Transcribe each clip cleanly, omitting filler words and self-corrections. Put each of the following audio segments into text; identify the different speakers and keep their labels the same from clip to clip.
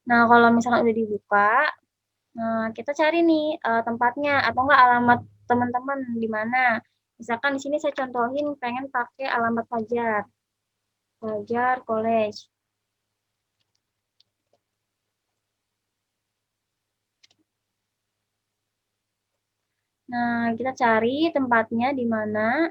Speaker 1: Nah, kalau misalkan udah dibuka, nah kita cari nih tempatnya atau enggak alamat teman-teman di mana. Misalkan di sini saya contohin pengen pakai alamat Fajar, Fajar College. Nah, kita cari tempatnya di mana.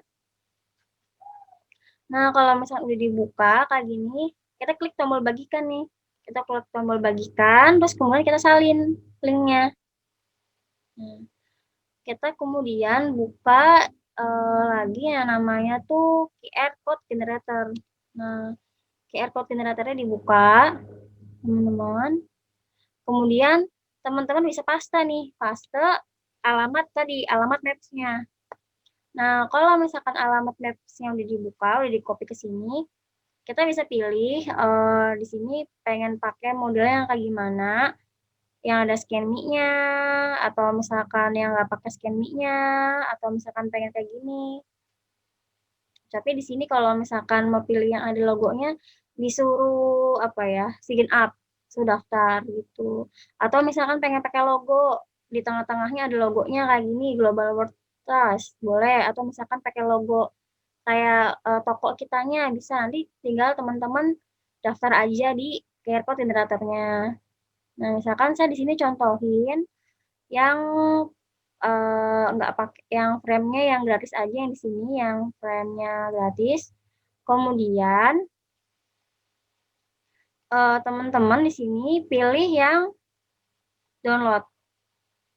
Speaker 1: Nah, kalau misalnya udah dibuka kayak gini, kita klik tombol bagikan nih. Kita klik tombol bagikan, terus kemudian kita salin linknya. Nah, kita kemudian buka lagi yang namanya tuh QR code generator. Nah, QR code generatornya dibuka, teman-teman. Kemudian teman-teman bisa paste nih, paste alamat tadi, alamat maps-nya. Nah, kalau misalkan alamat maps-nya udah dibuka, udah di-copy ke sini, kita bisa pilih di sini pengen pakai modelnya yang kayak gimana, yang ada scan me-nya, atau misalkan yang nggak pakai scan me-nya, atau misalkan pengen kayak gini. Tapi di sini kalau misalkan mau pilih yang ada logonya, disuruh apa ya, sign up, suruh daftar gitu. Atau misalkan pengen pakai logo, di tengah-tengahnya ada logonya kayak gini, Global World Trust, boleh. Atau misalkan pakai logo kayak toko kitanya, bisa. Nanti tinggal teman-teman daftar aja di QR code generatornya. Nah, misalkan saya di sini contohin yang nggak pakai yang frame-nya yang gratis aja yang di sini yang frame-nya gratis. Kemudian teman-teman di sini pilih yang download.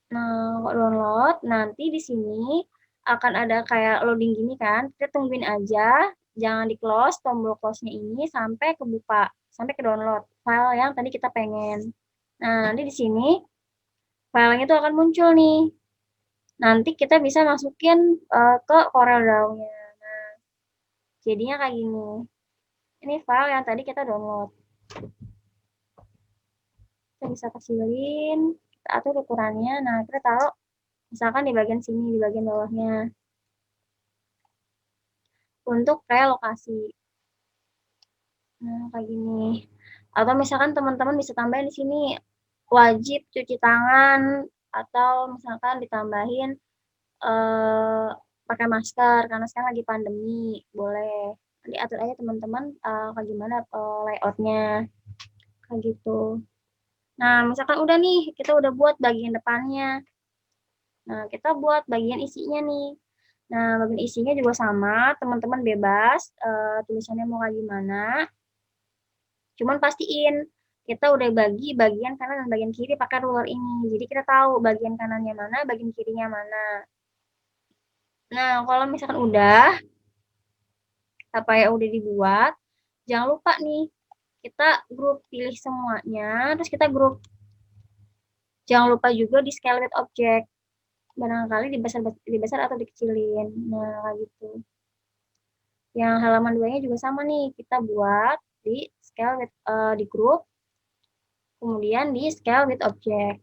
Speaker 1: Nah, kok download, nanti di sini akan ada kayak loading gini kan. Kita tungguin aja, jangan di-close tombol close-nya ini sampai kebuka, sampai ke download file yang tadi kita pengen. Nah, nanti di sini filenya itu akan muncul nih. Nanti kita bisa masukin ke CorelDRAW-nya. Nah, jadinya kayak gini. Ini file yang tadi kita download. Kita bisa kecilin, kita atur ukurannya. Nah, kita taruh misalkan di bagian sini, di bagian bawahnya. Untuk relokasi. Nah, kayak gini. Atau misalkan teman-teman bisa tambahin di sini wajib cuci tangan atau misalkan ditambahin eh, pakai masker karena sekarang lagi pandemi, boleh. Nanti atur aja teman-teman kayak gimana layoutnya kayak gitu. Nah, misalkan udah nih, kita udah buat bagian depannya. Nah, kita buat bagian isinya nih. Nah, bagian isinya juga sama, teman-teman bebas tulisannya mau kayak gimana. Cuman pastiin kita udah bagi bagian kanan dan bagian kiri pakai ruler ini. Jadi kita tahu bagian kanannya mana, bagian kirinya mana. Nah, kalau misalkan udah apa yang udah dibuat, jangan lupa nih kita grup pilih semuanya, terus kita grup. Jangan lupa juga di scale with object. Barangkali dibesar atau dikecilin. Nah, kayak gitu. Yang halaman 2-nya juga sama nih, kita buat di scale with di grup, kemudian di scale with object.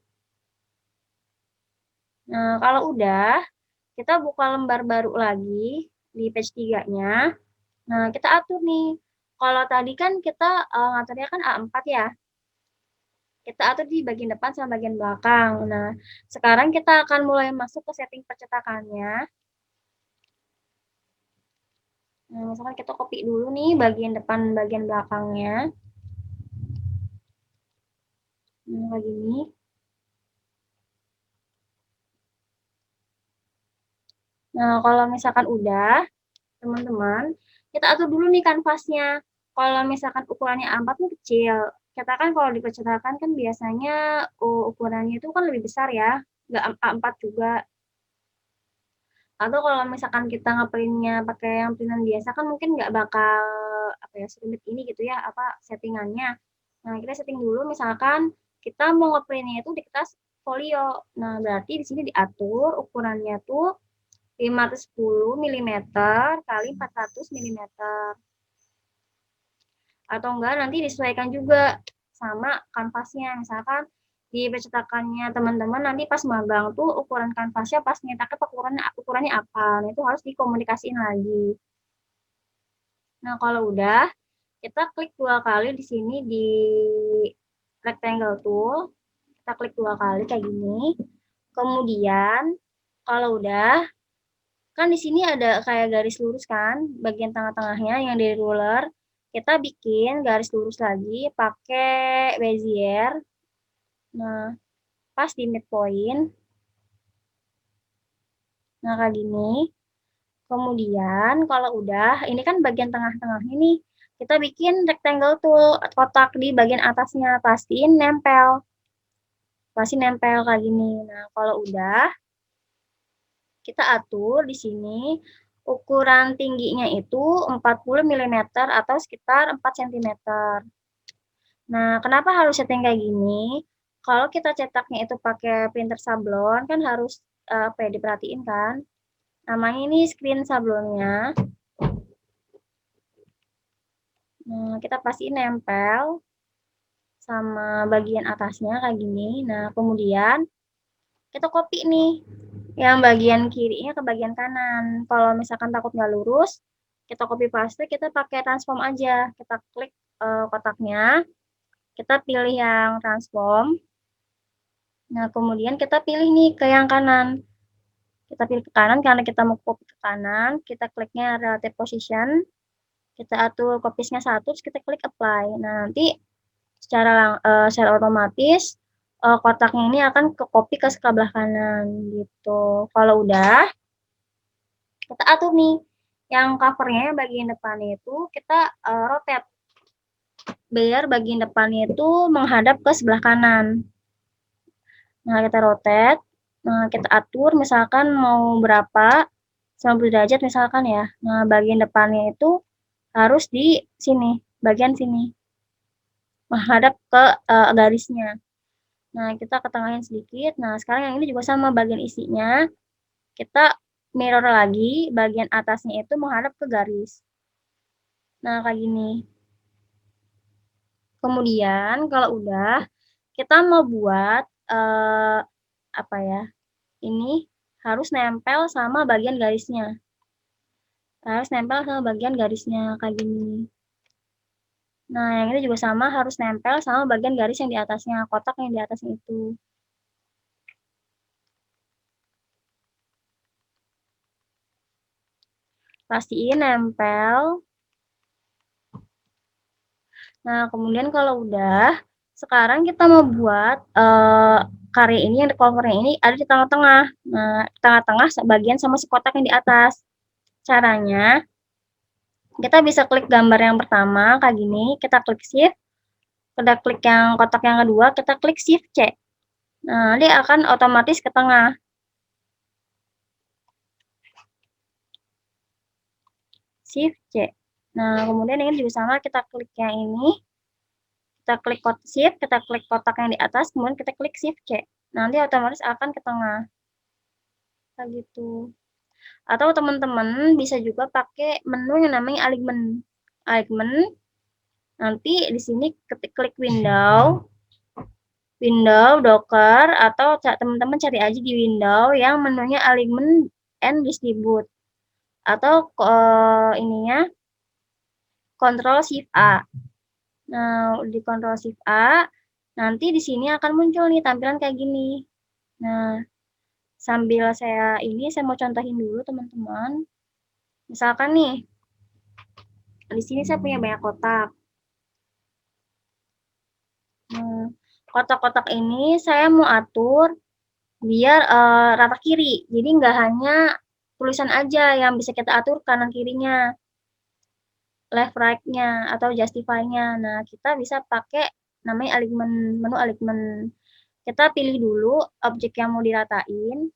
Speaker 1: Nah, kalau udah, kita buka lembar baru lagi di page 3-nya. Nah, kita atur nih. Kalau tadi kan kita ngaturnya kan A4 ya. Kita atur di bagian depan sama bagian belakang. Nah, sekarang kita akan mulai masuk ke setting percetakannya. Nah, misalkan kita copy dulu nih bagian depan, bagian belakangnya. Nah, kayak gini. Nah, kalau misalkan udah, teman-teman, kita atur dulu nih kanvasnya. Kalau misalkan ukurannya A4 nih kecil. Kita kan kalau di percetakan kan biasanya ukurannya itu kan lebih besar ya, nggak A4 juga. Atau kalau misalkan kita ngeprintnya pakai yang printan biasa kan mungkin nggak bakal apa ya serumit ini gitu ya apa settingannya. Nah kita setting dulu misalkan kita mau ngeprintnya itu di kertas folio. Nah berarti di sini diatur ukurannya tuh 510 mm kali 400 mm. Atau enggak nanti disesuaikan juga sama kanvasnya. Misalkan di percetakannya teman-teman nanti pas magang tuh ukuran kanvasnya pas nyetaknya ukurannya apa. Nah, itu harus dikomunikasiin lagi. Nah, kalau udah kita klik 2 kali di sini di rectangle tool, kita klik 2 kali kayak gini. Kemudian kalau udah, kan di sini ada kayak garis lurus kan, bagian tengah-tengahnya yang dari ruler. Kita bikin garis lurus lagi pakai Bezier. Nah, pas di midpoint. Nah, kayak gini. Kemudian kalau udah, ini kan bagian tengah-tengah ini, kita bikin rectangle tool, kotak di bagian atasnya, pastiin nempel. Pasti nempel kayak gini. Nah, kalau udah, kita atur di sini ukuran tingginya itu 40 mm atau sekitar 4 cm. Nah, kenapa harus setting kayak gini? Kalau kita cetaknya itu pakai printer sablon, kan harus apa ya, diperhatiin kan? Namanya ini screen sablonnya. Nah, kita pastiin nempel sama bagian atasnya kayak gini. Nah, kemudian kita copy nih yang bagian kirinya ke bagian kanan. Kalau misalkan takut nggak lurus, kita copy paste, kita pakai transform aja. Kita klik kotaknya, kita pilih yang transform. Nah, kemudian kita pilih nih ke yang kanan. Kita pilih ke kanan karena kita mau copy ke kanan. Kita kliknya relative position. Kita atur copiesnya 1, terus kita klik apply. Nah, nanti secara otomatis kotaknya ini akan ke copy ke sebelah kanan gitu. Kalau udah, kita atur nih yang covernya bagian depannya itu kita rotate biar bagian depannya itu menghadap ke sebelah kanan. Nah, kita rotate. Nah, kita atur misalkan mau berapa, 90 derajat misalkan ya. Nah, bagian depannya itu harus di sini, bagian sini, menghadap ke garisnya. Nah, kita ketengahin sedikit. Nah, sekarang yang ini juga sama bagian isinya. Kita mirror lagi, bagian atasnya itu menghadap ke garis. Nah, kayak gini. Kemudian kalau udah, kita mau buat apa ya? Ini harus nempel sama bagian garisnya. Harus nempel sama bagian garisnya kayak gini. Nah, yang ini juga sama, harus nempel sama bagian garis yang di atasnya, kotak yang di atasnya itu. Pastiin nempel. Nah, kemudian kalau udah, sekarang kita mau buat karya ini, yang di covernya ini ada di tengah-tengah. Nah, tengah-tengah bagian sama si kotak yang di atas. Caranya, kita bisa klik gambar yang pertama, kayak gini, kita klik shift, kita klik yang kotak yang kedua, kita klik shift C. Nah, dia akan otomatis ke tengah. Shift C. Nah, kemudian ini juga sama, kita klik yang ini, kita klik shift, kita klik kotak yang di atas, kemudian kita klik shift C. Nanti otomatis akan ke tengah. Kayak gitu. Atau teman-teman bisa juga pakai menu yang namanya alignment. Alignment, nanti di sini klik window, docker, atau teman-teman cari aja di window yang menunya alignment and distribute. Atau ininya Ctrl Shift A. Nah, di Ctrl Shift A, nanti di sini akan muncul nih tampilan kayak gini. Nah, sambil saya mau contohin dulu teman-teman. Misalkan nih, di sini saya punya banyak kotak. Nah, kotak-kotak ini saya mau atur biar rata kiri. Jadi nggak hanya tulisan aja yang bisa kita atur kanan kirinya, left right-nya atau justify-nya. Nah, kita bisa pakai namanya alignment, menu alignment. Kita pilih dulu objek yang mau diratain.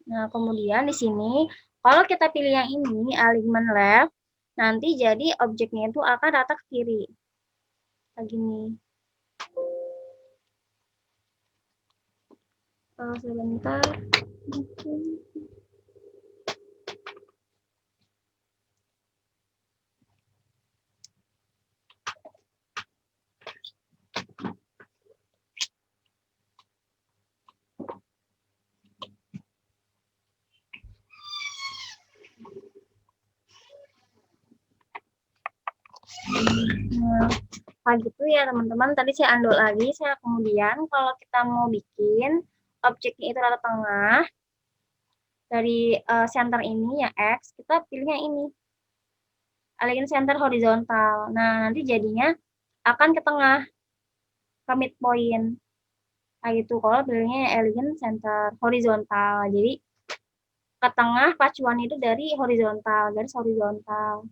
Speaker 1: Nah, kemudian di sini kalau kita pilih yang ini alignment left, nanti jadi objeknya itu akan rata ke kiri. Kayak gini. Sebentar. Nah, gitu ya teman-teman, tadi saya undo lagi, saya kemudian kalau kita mau bikin objeknya itu rata tengah, dari center ini ya X, kita pilihnya ini, align center horizontal. Nah, nanti jadinya akan ke tengah, ke midpoint. Kayak gitu, kalau pilihnya align center horizontal. Jadi, ke tengah pacuan itu dari horizontal, garis horizontal.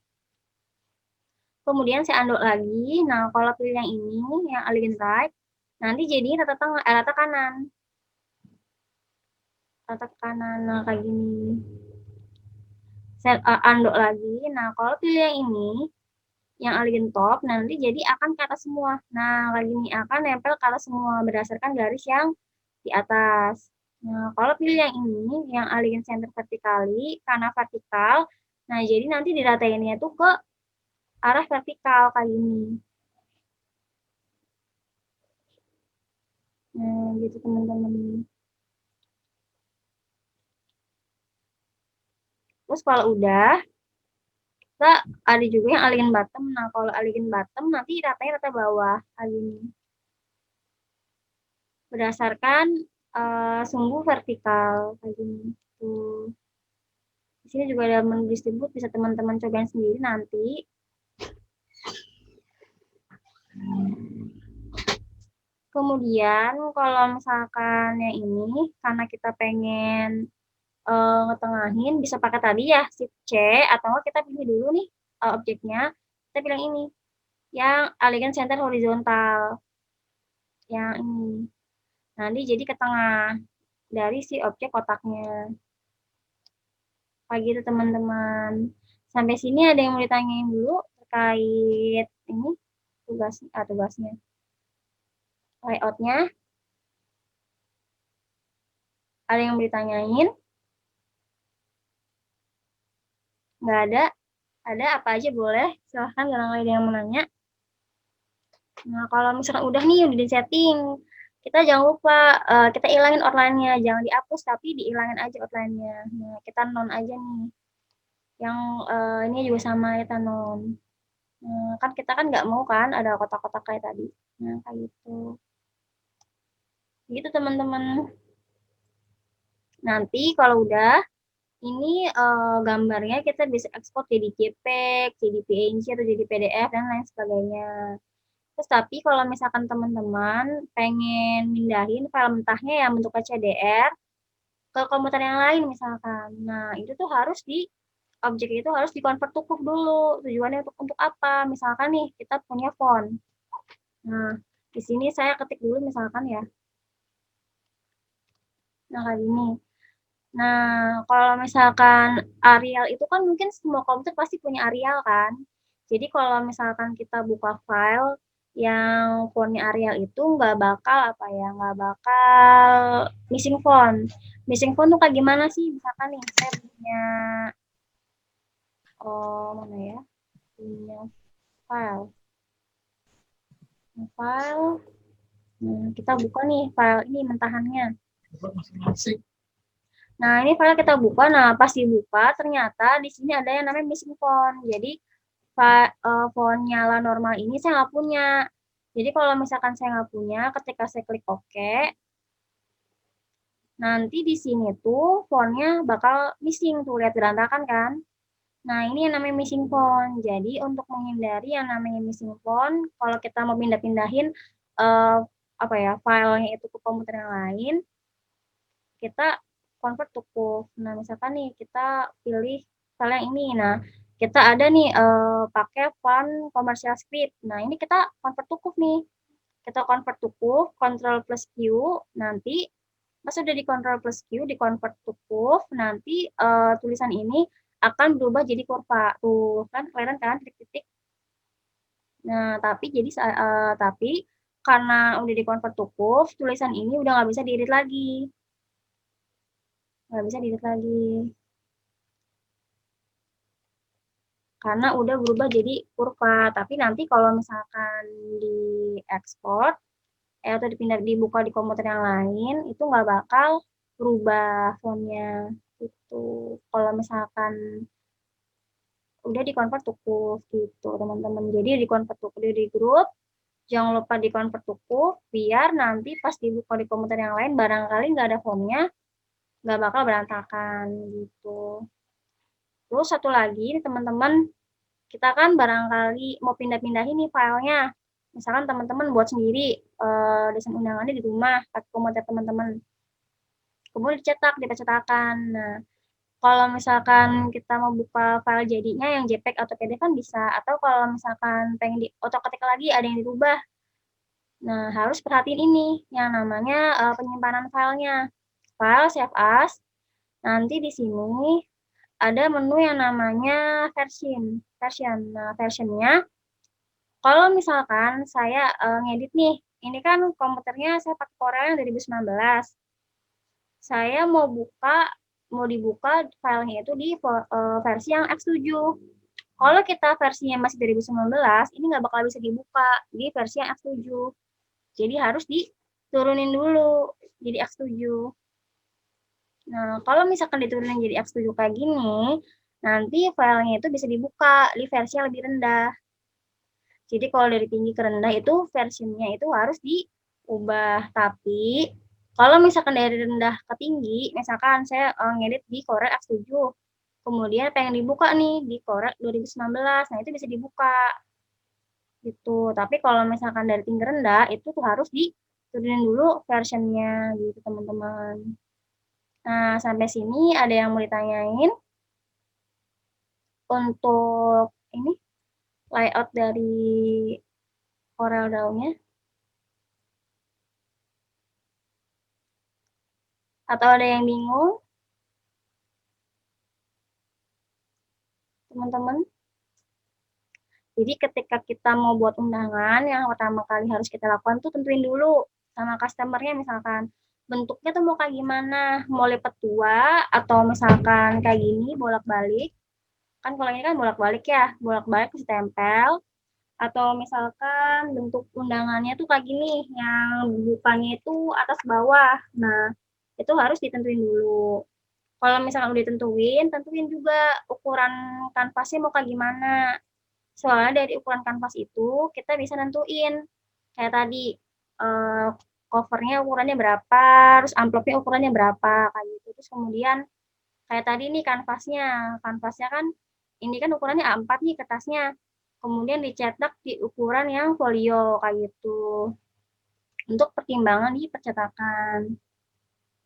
Speaker 1: Kemudian saya undo lagi. Nah, kalau pilih yang ini, yang align right, nanti jadinya rata tengah, rata kanan. Rata ke kanan, nah kayak gini. Saya undo lagi. Nah, kalau pilih yang ini, yang align top, nanti jadi akan ke atas semua. Nah, kayak gini akan nempel ke atas semua berdasarkan garis yang di atas. Nah, kalau pilih yang ini, yang align center vertikali, karena vertikal, nah jadi nanti diratainnya tuh ke arah vertikal kayak gini. Nah, gitu teman-teman. Terus kalau udah, kita ada juga yang align bottom. Nah, kalau align bottom nanti ratanya rata bawah kayak gini. Berdasarkan sumbu vertikal kayak gini. Tuh. Di sini juga ada menu distribute, bisa teman-teman cobain sendiri nanti. Kemudian kalau misalkan yang ini, karena kita pengen ngetengahin, bisa pakai tadi ya, Shift C, atau kita pilih dulu nih objeknya, kita pilih ini, yang align center horizontal, yang ini. Nanti jadi ke tengah dari si objek kotaknya. Kayak gitu teman-teman. Sampai sini ada yang mau ditanyain dulu terkait ini tugasnya. Layoutnya. Ada yang mau ditanyain? Nggak ada? Ada apa aja boleh. Silahkan kalau ada yang mau nanya. Nah, kalau misalkan udah nih, udah di setting. Kita jangan lupa, kita ilangin outline-nya. Jangan dihapus, tapi diilangin aja outline-nya. Nah, kita non aja nih. Yang ini juga sama, kita non. Kan kita kan nggak mau kan ada kotak-kotak kayak tadi. Nah, kayak gitu. Gitu teman-teman. Nanti kalau udah, ini gambarnya kita bisa ekspor jadi JPEG, jadi PNG, atau jadi PDF, dan lain sebagainya. Terus tapi kalau misalkan teman-teman pengen mindahin file mentahnya yang bentuknya CDR ke komputer yang lain misalkan. Nah, itu tuh harus objek itu harus di-convert to CUV dulu. Tujuannya untuk apa? Misalkan nih, kita punya font. Nah, di sini saya ketik dulu misalkan ya. Nah, kayak gini. Nah, kalau misalkan Arial itu kan mungkin semua komputer pasti punya Arial kan. Jadi kalau misalkan kita buka file yang fontnya Arial itu nggak bakal nggak bakal missing font. Missing font tuh kayak gimana sih? Misalkan nih saya punya mana ya? Punya file. File. Kita buka nih file ini mentahannya. Nah, ini file kita buka. Nah, pas dibuka ternyata di sini ada yang namanya missing font. Jadi font nyala normal ini saya nggak punya. Jadi kalau misalkan saya nggak punya, ketika saya klik OK, nanti di sini tuh fontnya bakal missing tuh, lihat berantakan kan? Nah, ini yang namanya missing font. Jadi untuk menghindari yang namanya missing font, kalau kita mau pindah-pindahin uh, filenya itu ke komputer yang lain, kita convert to CUV. Nah, misalkan nih kita pilih file yang ini. Nah, kita ada nih pakai font commercial script. Nah, ini kita convert to CUV nih. Kita convert to CUV, Ctrl plus Q, nanti pas udah di Ctrl plus Q, di convert to CUV, nanti tulisan ini akan berubah jadi kurva. Tuh, kan kelihatan kan titik-titik. Nah, tapi karena udah di convert to CUV, tulisan ini udah nggak bisa di-edit lagi. Nggak bisa di-edit lagi. Karena udah berubah jadi kurva. Tapi nanti kalau misalkan diekspor, atau dibuka di komputer yang lain, itu nggak bakal berubah fontnya. Itu kalau misalkan udah di-convert to CUV gitu, teman-teman. Jadi di-convert to di grup, Jangan lupa di-convert to CUV, biar nanti pas dibuka di komputer yang lain, barangkali nggak ada formnya, nggak bakal berantakan, gitu. Terus satu lagi, teman-teman, kita kan barangkali mau pindah-pindahin nih filenya. Misalkan teman-teman buat sendiri desain undangannya di rumah, pakai komputer teman-teman. Kemudian dicetak di percetakan. Nah, kalau misalkan kita mau buka file jadinya yang JPEG atau PDF kan bisa. Atau kalau misalkan pengen di otak-atik lagi ada yang dirubah. Nah, harus perhatiin ini yang namanya penyimpanan filenya. File save as. Nanti di sini ada menu yang namanya version. Nah, versionnya kalau misalkan saya ngedit nih, ini kan komputernya saya pakai Corel yang 2019. Saya mau dibuka filenya itu di versi yang X7. Kalau kita versinya masih 2019, ini nggak bakal bisa dibuka di versi yang X7. Jadi harus diturunin dulu jadi X7. Nah, kalau misalkan diturunin jadi X7 kayak gini, nanti filenya itu bisa dibuka di versi yang lebih rendah. Jadi kalau dari tinggi ke rendah itu versinya itu harus diubah. Tapi kalau misalkan dari rendah ke tinggi, misalkan saya ngedit di Corel X7, kemudian pengen dibuka nih di Corel 2019, nah itu bisa dibuka gitu. Tapi kalau misalkan dari tinggi rendah itu tuh harus diturunin dulu versionnya gitu teman-teman. Nah, sampai sini ada yang mau ditanyain untuk ini layout dari Corel Draw-nya? Atau ada yang bingung, teman-teman? Jadi ketika kita mau buat undangan, yang pertama kali harus kita lakukan tuh tentuin dulu sama customer-nya misalkan bentuknya tuh mau kayak gimana, mau lipat 2 atau misalkan kayak gini bolak-balik. Kan kalau ini kan bolak-balik ya, bolak-balik terus tempel. Atau misalkan bentuk undangannya tuh kayak gini, yang bukanya itu atas bawah. Nah, itu harus ditentuin dulu. Kalau misalkan udah ditentuin, tentuin juga ukuran kanvasnya mau kayak gimana. Soalnya dari ukuran kanvas itu kita bisa nentuin kayak tadi eh, covernya ukurannya berapa, terus amplopnya ukurannya berapa kayak gitu. Terus kemudian kayak tadi nih kanvasnya kan ini kan ukurannya A4 nih kertasnya. Kemudian dicetak di ukuran yang folio kayak gitu. Untuk pertimbangan di percetakan.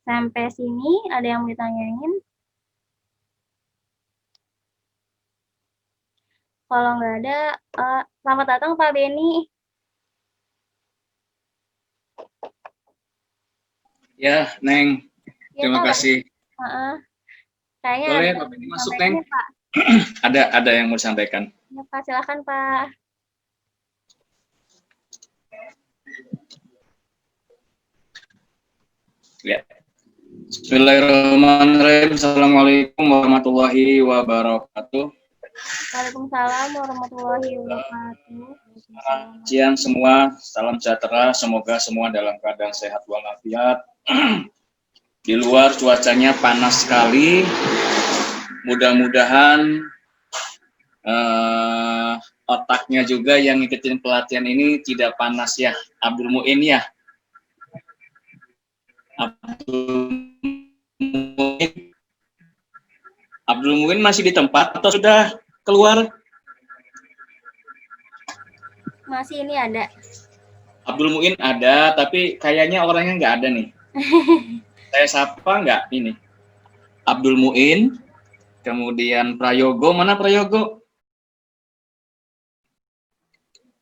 Speaker 1: Sampai sini ada yang mau ditanyain? Kalau nggak ada, selamat datang Pak Beni.
Speaker 2: Ya, Neng.
Speaker 1: Ya,
Speaker 2: Terima
Speaker 1: Pak.
Speaker 2: kasih.
Speaker 1: Kayaknya ada
Speaker 2: Boleh,
Speaker 1: yang
Speaker 2: Pak
Speaker 1: mau
Speaker 2: Beni masuk,
Speaker 1: disampaikan
Speaker 2: Neng.
Speaker 1: ya, Pak.
Speaker 2: Ada yang mau disampaikan.
Speaker 1: Ya, Pak, silakan, Pak.
Speaker 2: Ya. Bismillahirrahmanirrahim. Assalamualaikum warahmatullahi wabarakatuh.
Speaker 1: Waalaikumsalam warahmatullahi wabarakatuh.
Speaker 2: Selamat siang semua, salam sejahtera. Semoga semua dalam keadaan sehat walafiat. Di luar cuacanya panas sekali. Mudah-mudahan otaknya juga yang ngikutin pelatihan ini tidak panas ya, Abdul Muin ya. Abdul Muin masih di tempat atau sudah keluar?
Speaker 1: Masih ini ada.
Speaker 2: Abdul Muin ada, tapi kayaknya orangnya nggak ada nih. Saya sapa nggak ini? Abdul Muin, kemudian Prayogo, mana Prayogo?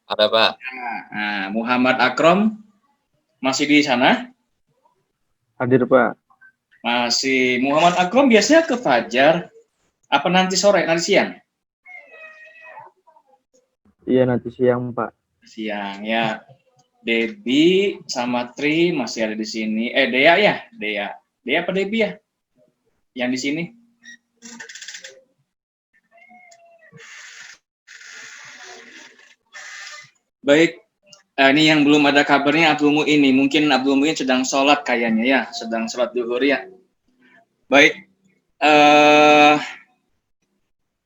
Speaker 3: Ada, Pak.
Speaker 2: Nah, Muhammad Akrom masih di sana?
Speaker 4: Hadir, Pak.
Speaker 2: Masih. Muhammad Akrom biasanya ke Fajar. Apa nanti sore, nanti siang?
Speaker 4: Iya, nanti siang, Pak.
Speaker 2: Siang, ya. Debi sama Tri masih ada di sini. Dea ya? Dea apa Debi ya? Yang di sini? Baik, ini yang belum ada kabarnya Abdul Muin ini. Mungkin Abdul Muin sedang sholat kayaknya ya, sedang sholat zuhur ya. Baik,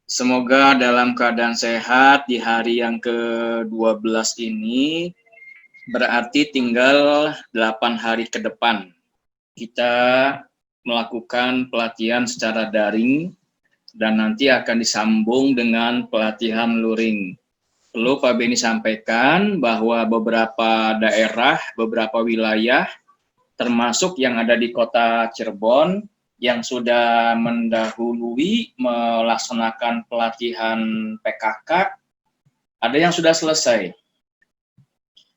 Speaker 2: semoga dalam keadaan sehat di hari yang ke-12 ini. berarti tinggal 8 hari ke depan kita melakukan pelatihan secara daring dan nanti akan disambung dengan pelatihan luring. Perlu Pak Beni sampaikan bahwa beberapa daerah, beberapa wilayah, termasuk yang ada di kota Cirebon, yang sudah mendahului melaksanakan pelatihan PKK, ada yang sudah selesai.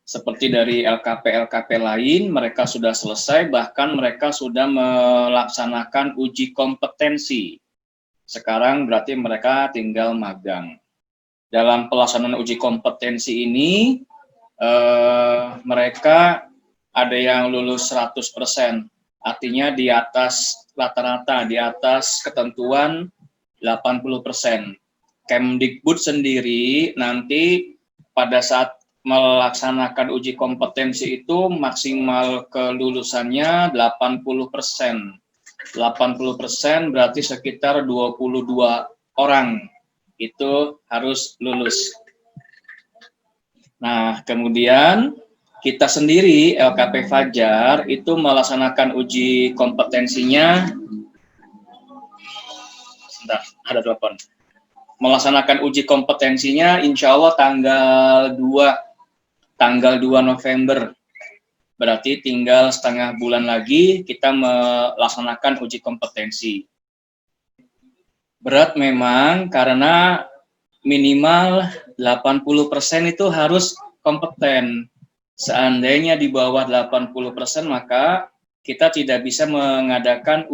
Speaker 2: Seperti dari LKP-LKP lain, mereka sudah selesai, bahkan mereka sudah melaksanakan uji kompetensi. Sekarang berarti mereka tinggal magang. Dalam pelaksanaan uji kompetensi ini, mereka ada yang lulus 100%, artinya di atas rata-rata, di atas ketentuan 80%. Kemdikbud sendiri nanti pada saat melaksanakan uji kompetensi itu maksimal kelulusannya 80%. 80% berarti sekitar 22 orang itu harus lulus. Nah, kemudian kita sendiri LKP Fajar itu melaksanakan uji kompetensinya. Sebentar, ada telepon. Melaksanakan uji kompetensinya insya Allah tanggal 2 November. Berarti tinggal setengah bulan lagi kita melaksanakan uji kompetensi. Berat memang karena minimal 80% itu harus kompeten. Seandainya di bawah 80% maka kita tidak bisa mengadakan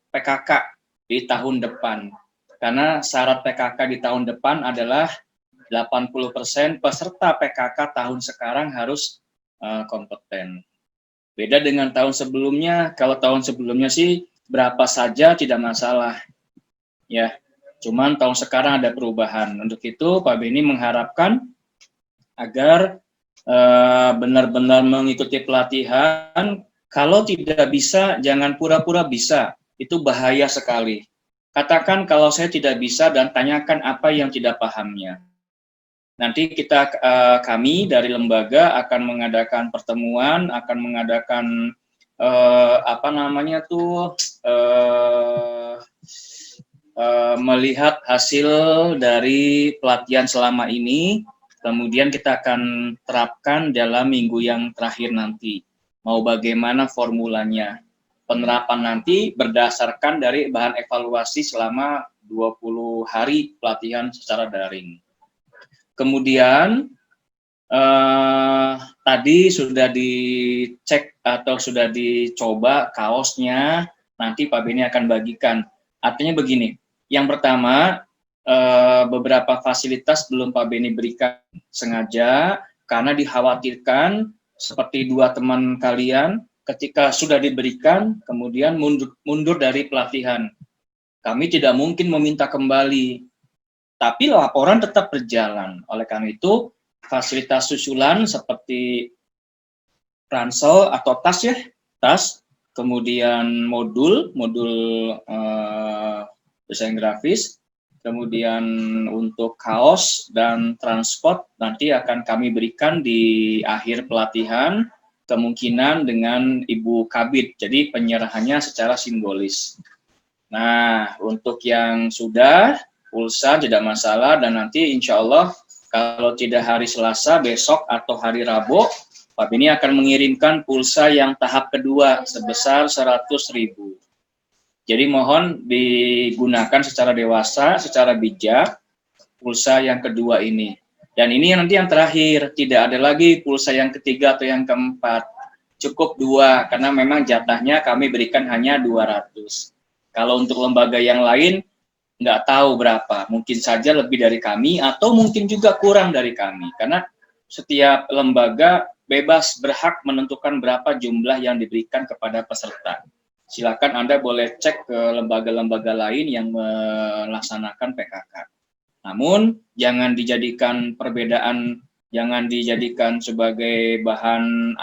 Speaker 2: PKK di tahun depan. Karena syarat PKK di tahun depan adalah 80% peserta PKK tahun sekarang harus kompeten. Beda dengan tahun sebelumnya, kalau tahun sebelumnya sih berapa saja tidak masalah. Ya, cuman tahun sekarang ada perubahan. Untuk itu Pak Beni mengharapkan agar benar-benar mengikuti pelatihan. Kalau tidak bisa, jangan pura-pura bisa. Itu bahaya sekali. Katakan kalau saya tidak bisa dan tanyakan apa yang tidak pahamnya. Nanti kami dari lembaga akan mengadakan pertemuan, akan mengadakan melihat hasil dari pelatihan selama ini, kemudian kita akan terapkan dalam minggu yang terakhir nanti. Mau bagaimana formulanya? Penerapan nanti berdasarkan dari bahan evaluasi selama 20 hari pelatihan secara daring. Kemudian tadi sudah dicek atau sudah dicoba kaosnya, nanti Pak Beni akan bagikan. Artinya begini, yang pertama beberapa fasilitas belum Pak Beni berikan sengaja karena dikhawatirkan seperti dua teman kalian ketika sudah diberikan kemudian mundur dari pelatihan. Kami tidak mungkin meminta kembali, tapi laporan tetap berjalan. Oleh karena itu, fasilitas susulan seperti ransel atau tas, kemudian modul desain grafis, kemudian untuk kaos dan transport nanti akan kami berikan di akhir pelatihan, kemungkinan dengan Ibu Kabid, jadi penyerahannya secara simbolis. Nah, untuk yang sudah pulsa tidak masalah, dan nanti insya Allah kalau tidak hari Selasa, besok atau hari Rabu, Pak Beni akan mengirimkan pulsa yang tahap kedua sebesar 100.000. Jadi mohon digunakan secara dewasa, secara bijak, pulsa yang kedua ini. Dan ini nanti yang terakhir, tidak ada lagi pulsa yang ketiga atau yang keempat. Cukup 2, karena memang jatahnya kami berikan hanya 200. Kalau untuk lembaga yang lain, nggak tahu berapa, mungkin saja lebih dari kami atau mungkin juga kurang dari kami, karena setiap lembaga bebas berhak menentukan berapa jumlah yang diberikan kepada peserta. Silakan Anda boleh cek ke lembaga-lembaga lain yang melaksanakan PKK. Namun jangan dijadikan perbedaan, jangan dijadikan sebagai bahan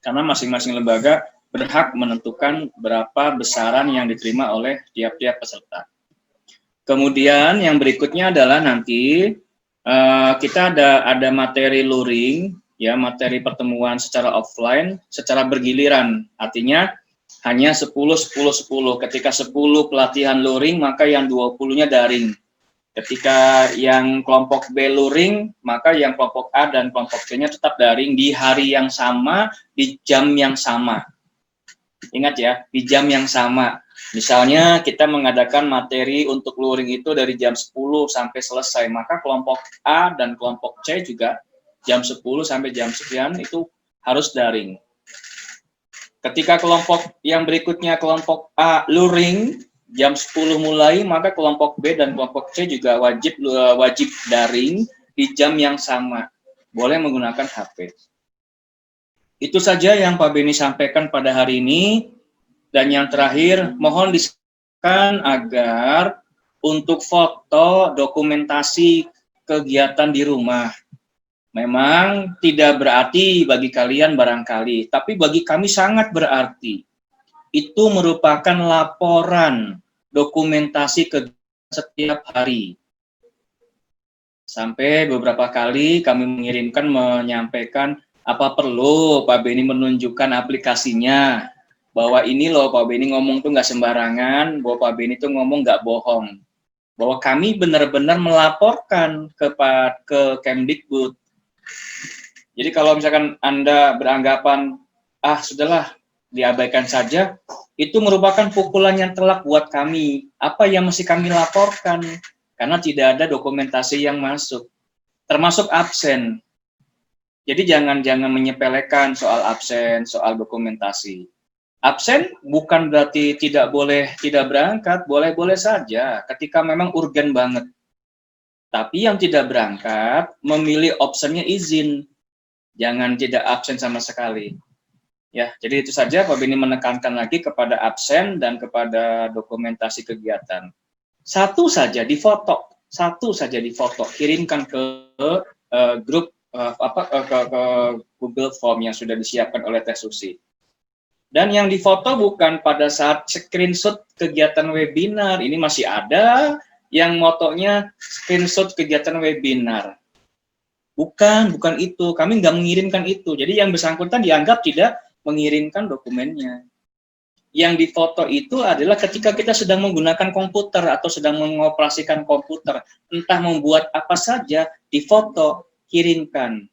Speaker 2: karena masing-masing lembaga berhak menentukan berapa besaran yang diterima oleh tiap-tiap peserta. Kemudian yang berikutnya adalah nanti Kita ada materi luring, ya, materi pertemuan secara offline, secara bergiliran. Artinya hanya 10, 10, 10. Ketika 10 pelatihan luring, maka yang 20-nya daring. Ketika yang kelompok B luring, maka yang kelompok A dan kelompok C-nya tetap daring di hari yang sama, di jam yang sama. Ingat ya, di jam yang sama. Misalnya kita mengadakan materi untuk luring itu dari jam 10 sampai selesai, maka kelompok A dan kelompok C juga jam 10 sampai jam sekian itu harus daring. Ketika kelompok yang berikutnya kelompok A luring, jam 10 mulai, maka kelompok B dan kelompok C juga wajib daring di jam yang sama. Boleh menggunakan HP. Itu saja yang Pak Beni sampaikan pada hari ini. Dan yang terakhir, mohon disampaikan agar untuk foto dokumentasi kegiatan di rumah. Memang tidak berarti bagi kalian barangkali, tapi bagi kami sangat berarti. Itu merupakan laporan dokumentasi kegiatan setiap hari. Sampai beberapa kali kami menyampaikan apa perlu Pak Beni menunjukkan aplikasinya, bahwa ini loh Pak Beni ngomong tuh nggak sembarangan, bahwa Pak Beni tuh ngomong nggak bohong, bahwa kami benar-benar melaporkan ke Kemdikbud. Jadi kalau misalkan Anda beranggapan sudahlah diabaikan saja, itu merupakan pukulan yang telak buat kami. Apa yang mesti kami laporkan? Karena tidak ada dokumentasi yang masuk, termasuk absen. Jadi jangan menyepelekan soal absen, soal dokumentasi. Absen bukan berarti tidak berangkat, boleh-boleh saja ketika memang urgen banget. Tapi yang tidak berangkat memilih opsinya izin, jangan tidak absen sama sekali. Ya, jadi itu saja Pak Beni menekankan lagi kepada absen dan kepada dokumentasi kegiatan. Satu saja difoto, kirimkan ke grup ke Google Form yang sudah disiapkan oleh Teh Susi. Dan yang difoto bukan pada saat screenshot kegiatan webinar. Ini masih ada yang motonya screenshot kegiatan webinar. Bukan itu. Kami nggak mengirimkan itu. Jadi yang bersangkutan dianggap tidak mengirimkan dokumennya. Yang difoto itu adalah ketika kita sedang menggunakan komputer atau sedang mengoperasikan komputer. Entah membuat apa saja, difoto, kirimkan.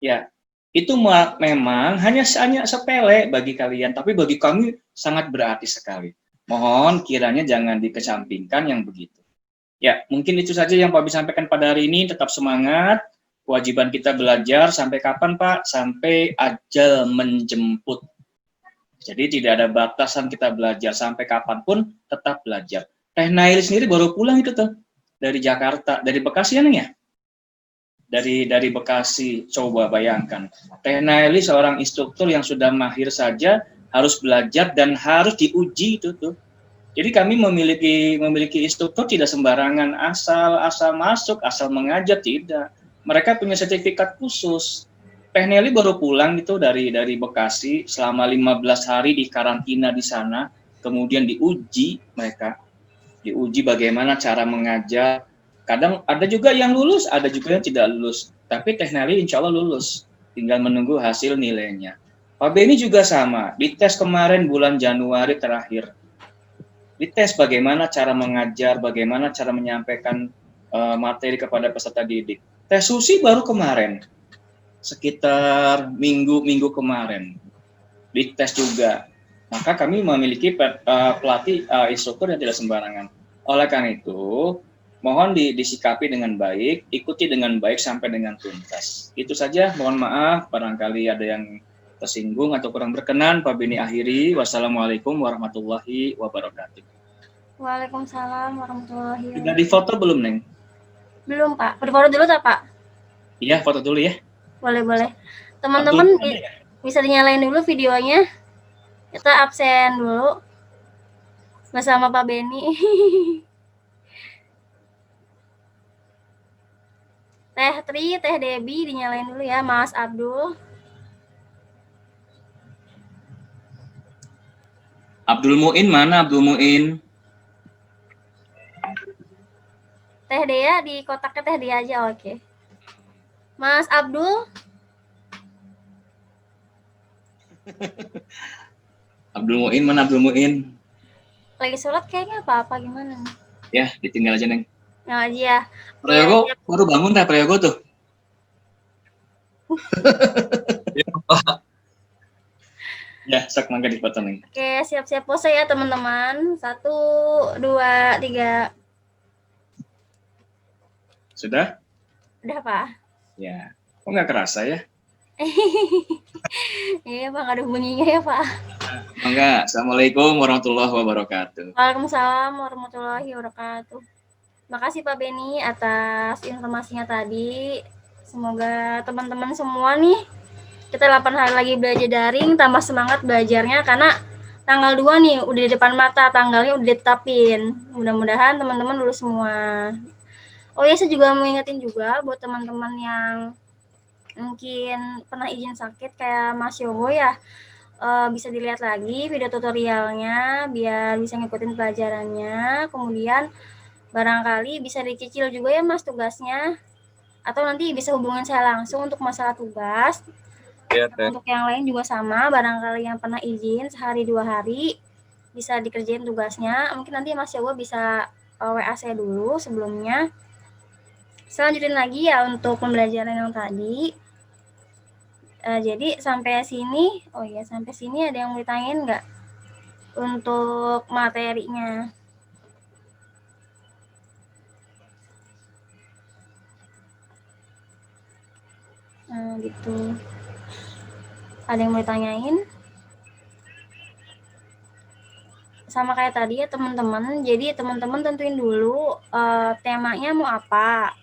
Speaker 2: Ya. Itu memang hanya sepele bagi kalian, tapi bagi kami sangat berarti sekali. Mohon kiranya jangan dikesampingkan yang begitu. Ya, mungkin itu saja yang Pak bisa sampaikan pada hari ini. Tetap semangat. Kewajiban kita belajar sampai kapan, Pak? Sampai ajal menjemput. Jadi tidak ada batasan kita belajar. Sampai kapanpun tetap belajar. Teh Nail sendiri baru pulang itu tuh. Dari Jakarta. Dari Bekasi ya? Dari Bekasi, coba bayangkan. Teh Naili seorang instruktur yang sudah mahir saja harus belajar dan harus diuji itu tuh. Jadi kami memiliki instruktur tidak sembarangan asal masuk, asal mengajar, tidak. Mereka punya sertifikat khusus. Teh Naili baru pulang itu dari Bekasi selama 15 hari di karantina di sana, kemudian diuji mereka. Diuji bagaimana cara mengajar. Kadang ada juga yang lulus, ada juga yang tidak lulus. Tapi Teh Naili insya Allah lulus. Tinggal menunggu hasil nilainya. Pak Beni juga sama. Dites kemarin bulan Januari terakhir. Dites bagaimana cara mengajar, bagaimana cara menyampaikan materi kepada peserta didik. Teh Susi baru kemarin. Sekitar minggu kemarin. Dites juga. Maka kami memiliki pelatih instruktur yang tidak sembarangan. Oleh karena itu, mohon disikapi dengan baik, ikuti dengan baik sampai dengan tuntas. Itu saja, mohon maaf barangkali ada yang tersinggung atau kurang berkenan. Pak Beni akhiri. Wassalamualaikum warahmatullahi wabarakatuh.
Speaker 1: Waalaikumsalam warahmatullahi wabarakatuh.
Speaker 2: Sudah difoto belum, Neng?
Speaker 1: Belum, Pak. Berfoto dulu tak, Pak?
Speaker 2: Iya, foto dulu ya.
Speaker 1: Boleh. Teman-teman bisa dinyalain dulu videonya. Kita absen dulu bersama Pak Beni. Teh Tri, Teh Debbie dinyalain dulu ya, Mas Abdul.
Speaker 2: Abdul Muin mana Abdul Muin?
Speaker 1: Teh Dea di kotaknya Teh Dea aja, oke. Mas Abdul,
Speaker 2: Abdul Muin, mana Abdul Muin?
Speaker 1: lagi sholat kayaknya apa gimana nih?
Speaker 2: Ya, ditinggal aja, Neng.
Speaker 1: Nah, aja.
Speaker 2: Prayogo, baru bangun teh Prayogo tuh. Ya, sok mangga dipotong, Neng.
Speaker 1: Oke, siap-siap pose ya teman-teman. 1, 2, 3.
Speaker 2: Sudah?
Speaker 1: Udah, Pak.
Speaker 2: Ya. Kok nggak kerasa ya?
Speaker 1: Iya, Pak, ada bunyinya ya, Pak.
Speaker 2: Mangga. Assalamualaikum warahmatullahi wabarakatuh.
Speaker 1: Waalaikumsalam warahmatullahi wabarakatuh. Makasih Pak Beni atas informasinya tadi. Semoga teman-teman semua nih, kita 8 hari lagi belajar daring, tambah semangat belajarnya karena tanggal 2 nih udah di depan mata, tanggalnya udah ditetapin. Mudah-mudahan teman-teman lulus semua. Oh ya, saya juga mau ingetin juga buat teman-teman yang mungkin pernah izin sakit kayak Mas Yogo ya, bisa dilihat lagi video tutorialnya biar bisa ngikutin pelajarannya. Kemudian barangkali bisa dicicil juga ya Mas tugasnya, atau nanti bisa hubungin saya langsung untuk masalah tugas.
Speaker 3: Iya, Teh.
Speaker 1: Untuk yang lain juga sama, barangkali yang pernah izin sehari 2 hari bisa dikerjain tugasnya. Mungkin nanti Mas Yogo bisa WA saya dulu sebelumnya. Saya lanjutin lagi ya untuk pembelajaran yang tadi. Jadi sampai sini, oh ya sampai sini ada yang mau ditanyain nggak untuk materinya? Gitu. Ada yang mau ditanyain? Sama kayak tadi ya teman-teman. Jadi teman-teman tentuin dulu temanya mau apa.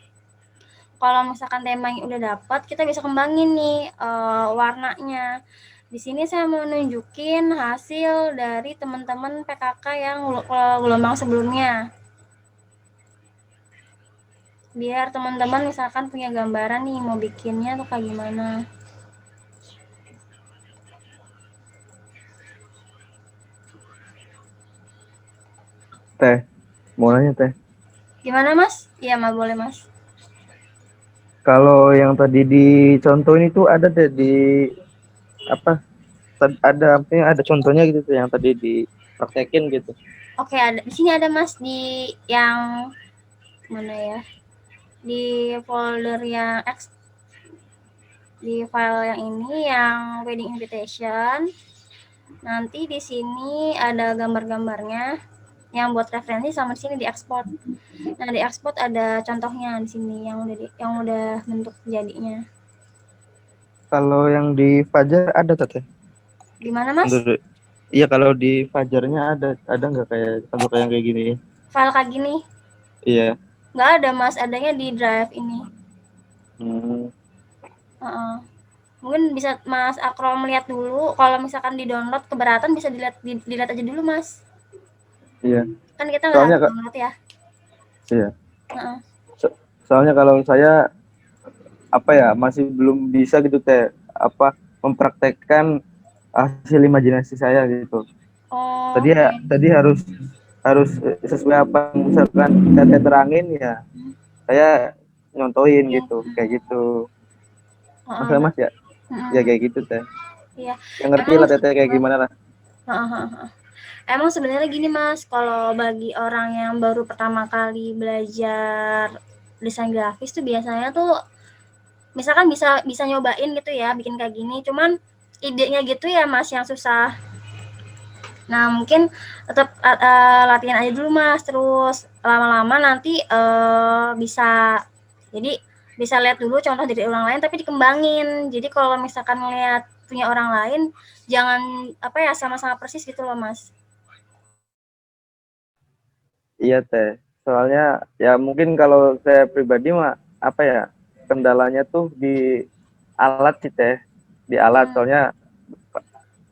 Speaker 1: Kalau misalkan temanya udah dapat, kita bisa kembangin nih warnanya. Di sini saya mau nunjukin hasil dari teman-teman PKK yang gelombang sebelumnya. Biar teman-teman misalkan punya gambaran nih mau bikinnya tuh kayak gimana.
Speaker 4: Teh, mau nanya Teh.
Speaker 1: Gimana Mas? Iya Mas, boleh Mas.
Speaker 4: Kalau yang tadi dicontohin itu ada Teh di apa? Ada contohnya gitu Teh yang tadi dipraktekin gitu.
Speaker 1: Oke, ada di sini ada Mas di yang mana ya? Di folder yang di file yang ini yang wedding invitation. Nanti di sini ada gambar-gambarnya yang buat referensi sama di sini diekspor. Nah, diekspor ada contohnya di sini yang udah bentuk jadinya.
Speaker 4: Kalau yang di Fajar ada Teh?
Speaker 1: Di mana Mas?
Speaker 4: Iya, kalau di Fajarnya ada nggak kayak contoh yang kayak gini?
Speaker 1: File kayak gini?
Speaker 4: Iya.
Speaker 1: Nggak ada Mas, adanya di drive ini. Mungkin bisa Mas Akrom lihat dulu. Kalau misalkan di download keberatan bisa dilihat aja dulu Mas.
Speaker 4: Iya.
Speaker 1: Kan kita nggak harus download ya.
Speaker 4: Iya. Soalnya kalau saya masih belum bisa gitu Teh mempraktekkan hasil imajinasi saya gitu. Tadi harus sesuai apa misalkan Teteh terangin ya. Saya nyontohin gitu, kayak gitu. Masalah Mas ya? Ya kayak gitu Teh.
Speaker 1: Iya.
Speaker 4: Yang ngerti lah Teteh kayak gimana lah.
Speaker 1: Emang sebenarnya gini Mas, kalau bagi orang yang baru pertama kali belajar desain grafis tuh biasanya tuh misalkan bisa nyobain gitu ya bikin kayak gini, cuman idenya gitu ya Mas yang susah. Nah mungkin tetap latihan aja dulu Mas, terus lama-lama nanti bisa lihat dulu contoh dari orang lain tapi dikembangin. Jadi kalau misalkan ngelihat punya orang lain jangan sama-sama persis gitu loh Mas.
Speaker 4: Iya Teh, soalnya ya mungkin kalau saya pribadi mah kendalanya tuh di alat sih Teh, di alat. Soalnya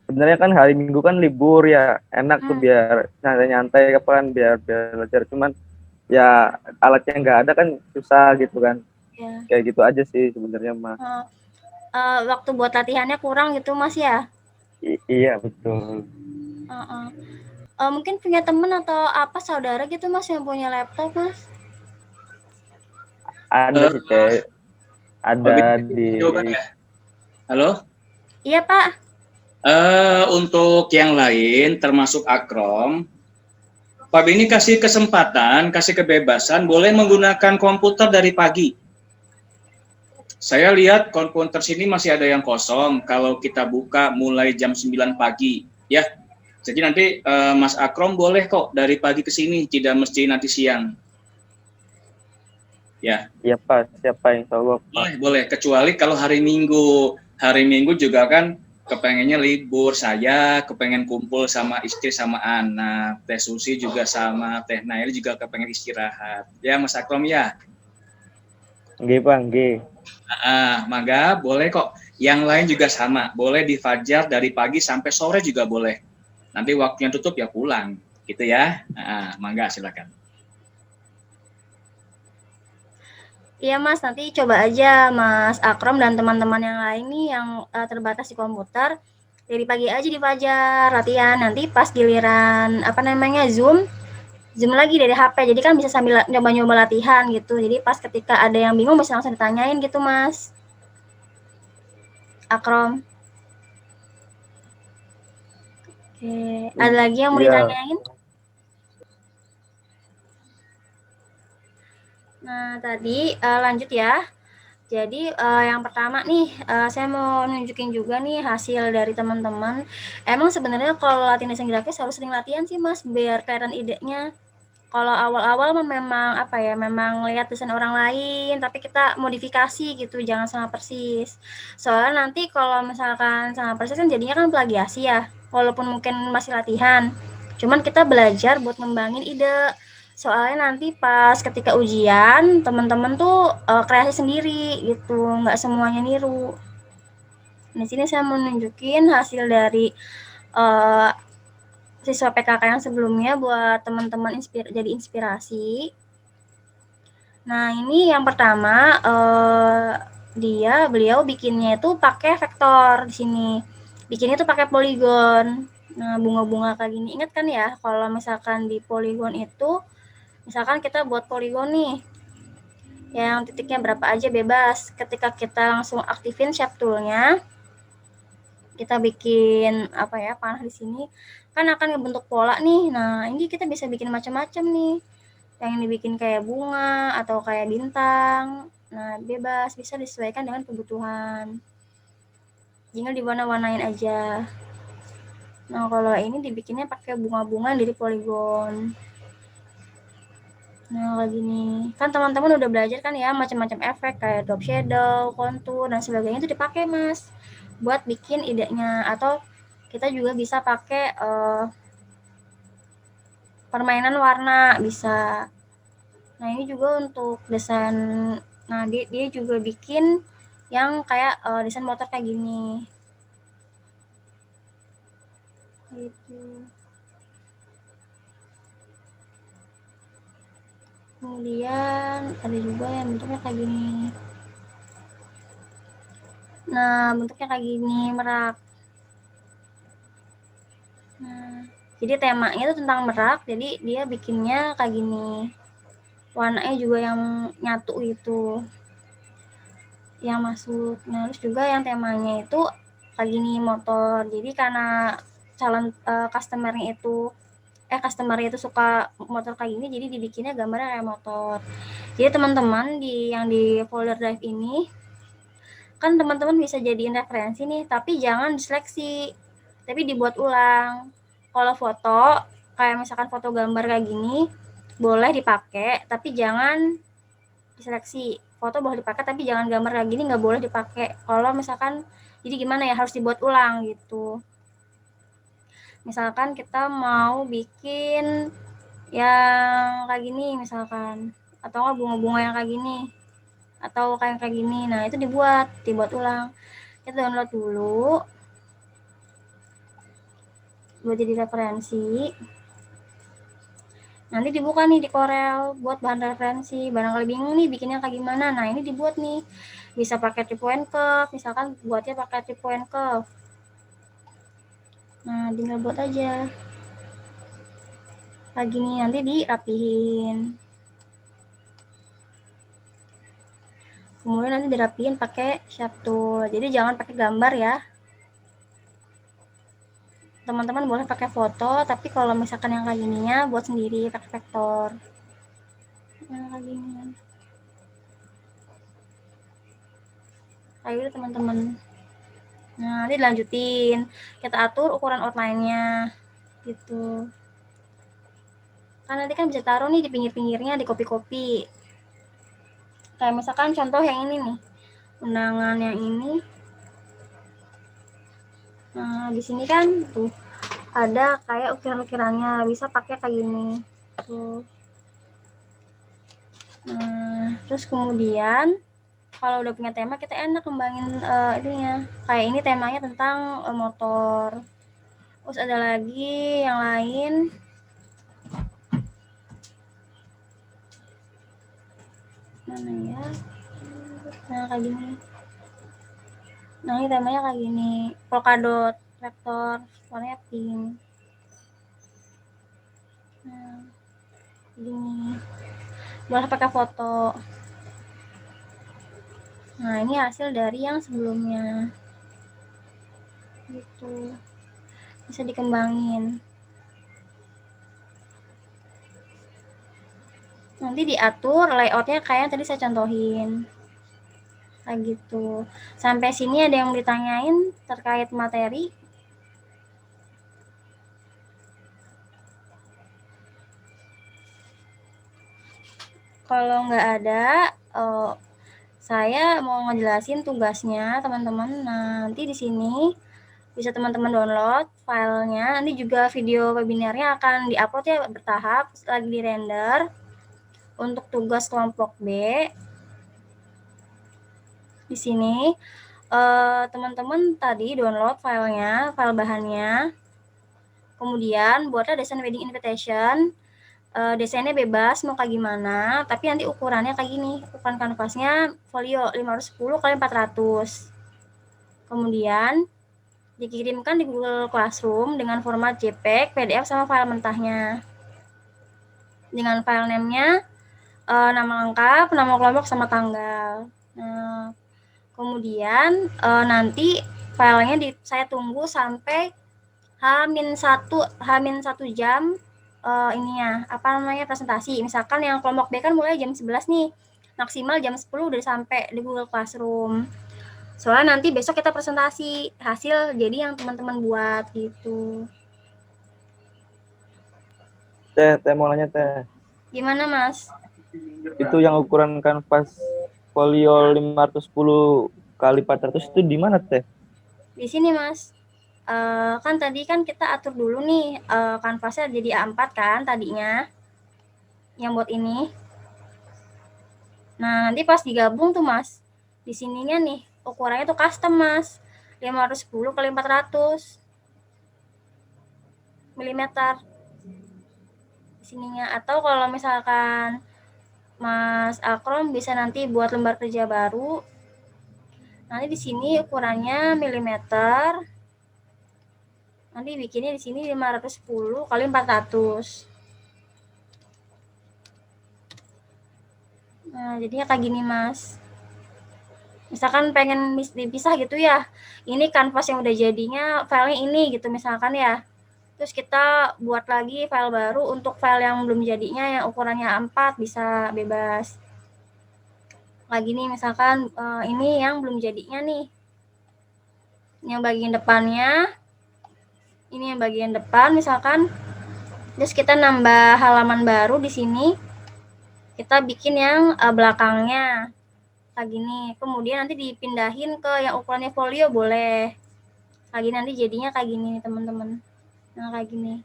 Speaker 4: sebenarnya kan hari Minggu kan libur ya, enak tuh biar nyantai-nyantai biar belajar, cuman ya alatnya nggak ada kan susah gitu kan. Kayak gitu aja sih sebenarnya mah.
Speaker 1: Waktu buat latihannya kurang gitu Mas ya?
Speaker 4: Iya betul.
Speaker 1: Mungkin punya temen atau saudara gitu Mas yang punya laptop Mas?
Speaker 4: Ada sih teh, ada
Speaker 2: Pak
Speaker 4: di
Speaker 2: jawaban ya? Halo?
Speaker 1: Iya, Pak.
Speaker 2: Untuk yang lain termasuk Akrom, Pak Beni kasih kesempatan, kasih kebebasan, boleh menggunakan komputer dari pagi. Saya lihat komputer sini masih ada yang kosong kalau kita buka mulai jam 9 pagi, ya. Jadi nanti Mas Akrom boleh kok dari pagi ke sini, tidak mesti nanti siang. Ya,
Speaker 4: ya Pak, siapa insya Allah Pak.
Speaker 2: boleh, boleh. Kecuali kalau hari Minggu. Hari Minggu juga kan kepengennya libur, saya kepengen kumpul sama istri sama anak, Teh Susi juga sama Teh Nail juga kepengen istirahat. Ya Mas Akrom ya.
Speaker 4: Nggih Pak, nggih.
Speaker 2: Mangga boleh kok. Yang lain juga sama, boleh di fajar dari pagi sampai sore juga boleh. Nanti waktunya tutup ya pulang, gitu ya. Mangga silakan.
Speaker 1: Iya Mas, nanti coba aja Mas Akrom dan teman-teman yang lain nih yang terbatas di komputer. Dari pagi aja di fajar latihan, nanti pas giliran apa namanya Zoom, Zoom lagi dari HP. Jadi kan bisa sambil nyoba-nyoba latihan gitu. Jadi pas ketika ada yang bingung bisa langsung ditanyain gitu Mas Akrom. Oke, ada lagi yang mau
Speaker 4: Iya,
Speaker 1: ditanyain? Nah, tadi lanjut ya. Jadi yang pertama nih saya mau nunjukin juga nih hasil dari teman-teman. Emang sebenarnya kalau latihan desain grafis harus sering latihan sih Mas biar kelihatan idenya. Kalau awal-awal memang apa ya, memang lihat desain orang lain tapi kita modifikasi gitu, jangan sama persis. Soalnya nanti kalau misalkan sama persis kan jadinya kan plagiasi ya. Walaupun mungkin masih latihan. Cuman kita belajar buat ngembangin ide. Soalnya nanti pas ketika ujian teman-teman tuh kreasi sendiri gitu, nggak semuanya niru. Di sini saya mau nunjukin hasil dari uh, siswa PKK yang sebelumnya buat teman-teman jadi inspirasi. Nah ini yang pertama beliau bikinnya itu pakai vektor di sini. Bikinnya itu pakai poligon. Nah bunga-bunga kayak gini ingat kan ya kalau misalkan di poligon itu misalkan kita buat poligon nih yang titiknya berapa aja bebas. Ketika kita langsung aktifin shape toolnya, kita bikin apa ya panah di sini kan akan ngebentuk pola nih. Nah ini kita bisa bikin macam-macam nih. Yang dibikin kayak bunga atau kayak bintang. Nah bebas bisa disesuaikan dengan kebutuhan. Tinggal diwarna-warnain aja. Nah kalau ini dibikinnya pakai bunga-bunga dari poligon. Nah kayak gini kan teman-teman udah belajar kan ya macam-macam efek kayak drop shadow, kontur dan sebagainya itu dipakai Mas buat bikin idenya. Atau kita juga bisa pakai permainan warna bisa. Nah ini juga untuk desain. Nah dia juga bikin yang kayak desain motor kayak gini gitu. Kemudian ada juga yang bentuknya kayak gini. Nah bentuknya kayak gini merak. Nah jadi temanya itu tentang merak, jadi dia bikinnya kayak gini. Warnanya juga yang nyatu itu, yang masuk. Nah terus juga yang temanya itu kayak gini motor. Jadi karena calon customer-nya itu suka motor kayak gini, jadi dibikinnya gambarnya kayak motor. Jadi teman-teman yang di folder drive ini kan teman-teman bisa jadiin referensi nih, tapi jangan diseleksi, tapi dibuat ulang. Kalau foto kayak misalkan foto gambar kayak gini boleh dipakai, tapi jangan diseleksi. Foto boleh dipakai, tapi jangan gambar kayak gini nggak boleh dipakai. Kalau misalkan jadi gimana ya, harus dibuat ulang gitu. Misalkan kita mau bikin yang kayak gini misalkan, atau enggak bunga-bunga yang kayak gini, atau kayak gini. Nah itu dibuat ulang. Kita download dulu buat jadi referensi. Nanti dibuka nih di Corel buat bahan referensi. Barangkali bingung nih bikinnya kayak gimana. Nah ini dibuat nih, bisa pakai 3-point curve, misalkan buatnya pakai 3-point curve. Nah tinggal buat aja kayak gini, nanti dirapihin. Kemudian nanti dirapiin pakai shape tool. Jadi jangan pakai gambar ya. Teman-teman boleh pakai foto, tapi kalau misalkan yang kayak gininya buat sendiri pakai vektor. Nah, kayak gini. Kayak gitu teman-teman. Nah, nanti dilanjutin. Kita atur ukuran outline-nya. Gitu. Kan nanti kan bisa taruh nih di pinggir-pinggirnya, di copy-copy. Kayak misalkan contoh yang ini nih. Undangan yang ini. Nah, di sini kan tuh ada kayak ukiran-ukirannya, bisa pakai kayak gini. Tuh. Nah, terus kemudian kalau udah punya tema kita enak kembangin ininya. Kayak ini temanya tentang motor. Terus ada lagi yang lain. Mana ya? Nah, kayak gini. Nah, ini temanya kayak gini. Polkadot, vektor, warnanya pink. Nah, gini. Boleh pakai foto. Nah, ini hasil dari yang sebelumnya. Gitu. Bisa dikembangin. Nanti diatur layoutnya kayak yang tadi saya contohin. Kayak gitu. Sampai sini ada yang ditanyain terkait materi? Kalau nggak ada, saya mau ngejelasin tugasnya teman-teman. Nanti di sini bisa teman-teman download filenya. Nanti juga video webinarnya akan diupload ya bertahap, lagi di render. Untuk tugas kelompok B, di sini teman-teman tadi download filenya, file bahannya. Kemudian buatlah desain wedding invitation. Desainnya bebas mau kayak gimana, tapi nanti ukurannya kayak gini. Ukuran kanvasnya folio 510 x 400. Kemudian dikirimkan di Google Classroom dengan format JPEG, PDF sama file mentahnya. Dengan file name-nya, nama lengkap, nama kelompok sama tanggal. Nah, kemudian nanti filenya saya tunggu sampai H-1 jam ininya presentasi. Misalkan yang kelompok B kan mulai jam 11 nih, maksimal jam 10 udah sampai di Google Classroom. Soalnya nanti besok kita presentasi hasil jadi yang teman-teman buat gitu.
Speaker 4: Teh mau nanya teh.
Speaker 1: Gimana Mas?
Speaker 4: Itu yang ukuran kanvas folio 510 x 400 itu di mana teh?
Speaker 1: Di sini Mas. Kan tadi kan kita atur dulu nih kanvasnya jadi A4 kan tadinya yang buat ini. Nah, nanti pas digabung tuh Mas, di sininya nih ukurannya tuh custom Mas, 510 x 400 mm di sininya. Atau kalau misalkan Mas Akrom bisa nanti buat lembar kerja baru, nanti di sini ukurannya milimeter, nanti bikinnya di sini 510 x 400. Nah, jadinya kayak gini Mas. Misalkan pengen dipisah gitu ya, ini kanvas yang udah jadinya filenya ini gitu misalkan ya, terus kita buat lagi file baru untuk file yang belum jadinya yang ukurannya A4 bisa bebas. Kayak gini misalkan ini yang belum jadinya nih, yang bagian depannya, ini yang bagian depan misalkan, terus kita nambah halaman baru di sini, kita bikin yang belakangnya kayak gini. Kemudian nanti dipindahin ke yang ukurannya folio boleh. Kayak gini nanti jadinya kayak gini teman-teman. Nah, kayak gini.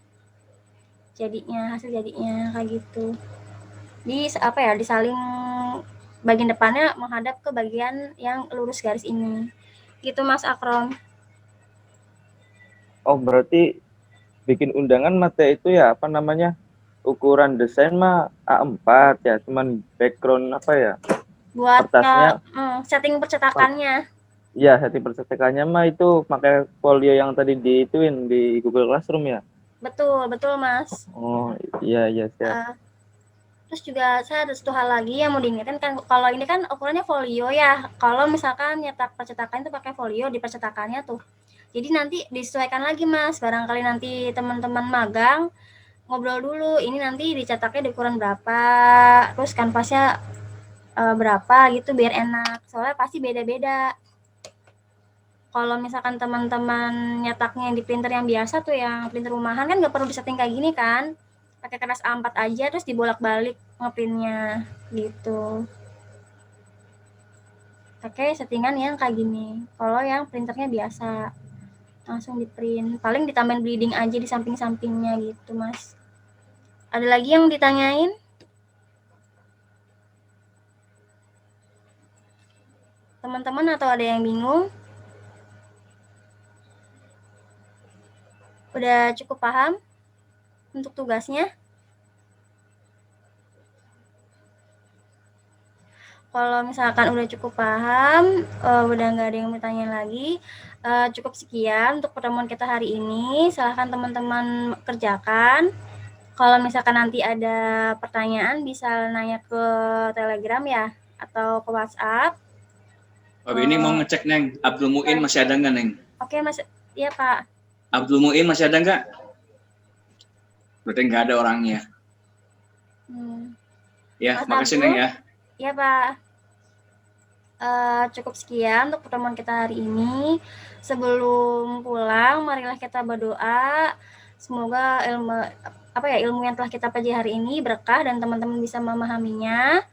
Speaker 1: Jadinya, hasil jadinya kayak gitu. Disaling bagian depannya menghadap ke bagian yang lurus garis ini. Gitu Mas Akrom.
Speaker 4: Oh, berarti bikin undangan mate itu ya ukuran desain mah A4 ya, cuman background
Speaker 1: Buat
Speaker 4: kertasnya
Speaker 1: setting percetakannya.
Speaker 4: Iya, setting percetakannya mah itu pakai folio yang tadi diituin di Google Classroom ya.
Speaker 1: Betul Mas.
Speaker 4: Oh iya siap.
Speaker 1: Terus juga saya ada satu hal lagi yang mau diingetin kan, kalau ini kan ukurannya folio ya. Kalau misalkan nyetak percetakan itu pakai folio di percetakannya tuh. Jadi nanti disesuaikan lagi Mas, barangkali nanti teman-teman magang ngobrol dulu, ini nanti dicetaknya di ukuran berapa, terus kanvasnya berapa gitu biar enak. Soalnya pasti beda-beda. Kalau misalkan teman-teman nyetaknya di printer yang biasa tuh, yang printer rumahan kan nggak perlu disetting kayak gini kan, pakai kertas A4 aja terus dibolak-balik ngeprintnya gitu. Pakai settingan yang kayak gini. Kalau yang printernya biasa langsung di print, paling ditambahin bleeding aja di samping-sampingnya gitu Mas. Ada lagi yang ditanyain? Teman-teman atau ada yang bingung? Udah cukup paham untuk tugasnya? Kalau misalkan udah cukup paham, udah nggak ada yang mau tanya lagi, cukup sekian untuk pertemuan kita hari ini. Silahkan teman-teman kerjakan. Kalau misalkan nanti ada pertanyaan bisa nanya ke Telegram ya, atau ke WhatsApp.
Speaker 2: Pak Beni mau ngecek Neng, Abdul Muin masih ada nggak Neng?
Speaker 1: Oke Mas, iya Pak.
Speaker 2: Abdul Muin masih ada nggak? Berarti nggak ada orangnya. Ya,
Speaker 1: Mas
Speaker 2: makasih
Speaker 1: Abdul?
Speaker 2: Neng ya.
Speaker 1: Iya Pak. Cukup sekian untuk pertemuan kita hari ini. Sebelum pulang, marilah kita berdoa. Semoga ilmu yang telah kita pelajari hari ini berkah dan teman-teman bisa memahaminya.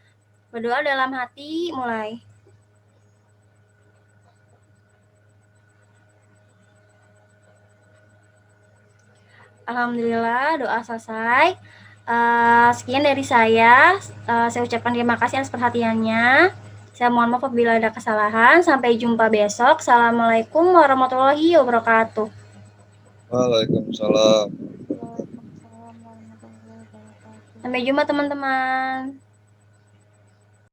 Speaker 1: Berdoa dalam hati, mulai. Alhamdulillah, doa selesai. Sekian dari saya. Saya ucapkan terima kasih atas perhatiannya. Saya mohon maaf apabila ada kesalahan. Sampai jumpa besok. Assalamualaikum warahmatullahi wabarakatuh.
Speaker 3: Waalaikumsalam.
Speaker 1: Sampai jumpa teman-teman.